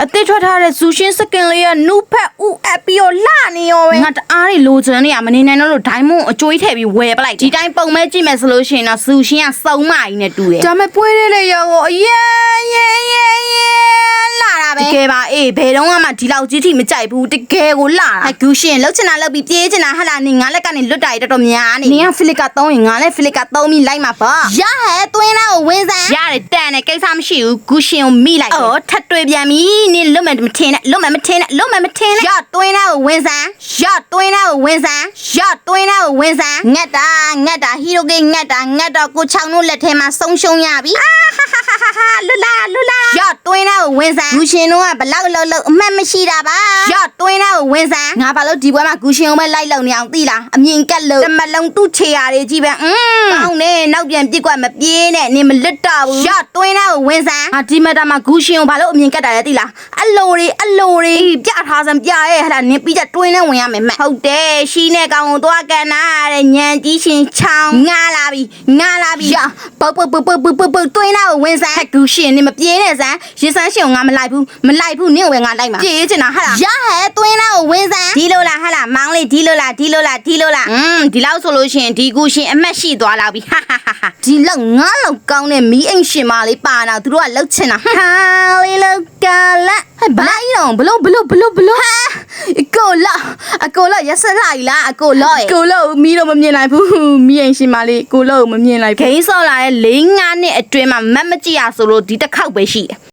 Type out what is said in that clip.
အသေးထွက်ထားတဲ့ဇူရှင်စကင်လေးကနုဖက်ဥအပ်ပြီးတော့လှနေရောပဲငါတအားတွေလိုချင်နေရမနေနိုင်တော့လို့ဒိုင်းမွန်အကျွေးထည့်ပြီးဝယ်ပလိုက်ဒီတိုင်းပုံမဲကြည့်မယ်ဆိုလို့ရှိရင်တော့ဇူရှင်ကစုံမကြီးနဲ့တူတယ်ဒါမဲ့ပွေးလေးလေးရောအရန်လာတာပဲတကယ်ပါအေးဘယ်တော့မှဒီလောက်ကြီးထိမကြိုက်ဘူးတကယ်ကိုလာတာဂူရှင်လှုပ်ချင်တာလှုပ်ပြီးပြေးချင်တာဟလာနေငါလက်ကနေလွတ်တာတော်တော်များနေနင်ကဖိလစ်ကသုံးရင်ငါလည်းဖိလစ်ကသုံးပြီးလိုက်မှာပေါ့ရဟဲ့တွင်းသားကိုဝင်းစမ်းရတယ်တန်တယ်ကိစ္စမရှိဘူးဂူရှင်ကိုမိလိုက်တယ်ထပ်တွေ့ပြန်ပြီနင်လွတ်မယ်မထင်နဲ့လွတ်မယ်မထင်နဲ့လွတ်မယ်မထင်နဲ့ရတွင်းသားကိုဝင်းစမ်းရတွင်းသားကိုဝင်းစမ်းရတွင်းသားကိုဝင်းစမ်းငက်တာဟီရိုကေငက်တော့ကိုချောင်းတို့လက်ထဲမှာဆုံးရှုံးရပြီလွတ်လာရတွင်းသားကိုဝင်းစမ်းဂူရှင်တို့ကဘလောက်လောက်အမှတ်မရှိတာပါရတွင်းသားကိုဝင်းစမ်းငါဘာလို့ဒီဘွဲမှာဂူရှင်ကိုပဲလိုက်လုံနေအောင်သိလားအမြင်ကက်လို့တမလုံးသူ့ခြေရာတွေကြီးပဲကောင်းနေနောက်ပြန်ပြစ်ကွက်မပြေးနဲ့နင်မလစ်တော့ဘူးရတွင်းသားကိုဝင်းစမ်းငါဒီမတာမှာဂူရှင်ကိုဘာလို့အမြင်ကက်တာလဲသိလားအလိုတွေပြထားစမ်းပြရဲ့ဟဲ့လားနင်ပြီးကြတွင်းနဲ့ဝင်ရမယ်မဟုတ်တယ်ရှီးနဲ့ကောင်ကိုသွားကန်နာတဲ့ညံကြီးရှင်ချောင်းငါလာပြီရပုတ်တွင်းသားကိုဝင်းစမ်းဂူရှင်နင်မပြေးနဲ့စမ်းရစမ်းရှင်ကိုငါမလိုက်ဘူးနင်ကိုပဲငါလိုက်မှာပြေးချင်တာဟဲ့လားရဟဲ့တွင်းသားကိုဝင်းစမ်းဒီလိုလားဟဲ့လားမောင်လေးဒီလိုလားဒီလောက်ဆိုလို့ရှိရင်ဒီဂူရှင်အမတ်ရှိသွားလာပြီဒီလောက်ငါလောက်ကောင်းတဲ့မီးအိမ်ရှင်မလေးပါတော့သူတို့ကလှုပ်ချင်တာဟာလေးလောက်ကလာဘာလိုက်တော့ဘလို့ဟာအကိုလာရစလိုက်လားအကိုလာမီးတော့မမြင်နိုင်ဘူးမီးအိမ်ရှင်မလေးကိုလာမမြင်နိုင်ဘူးဂိမ်းဆော့လာတဲ့၄-၅နှစ်အတွင်းမှာမတ်မကြည့်ရဆိုလို့ဒီတစ်ခေါက်ပဲရှိတယ်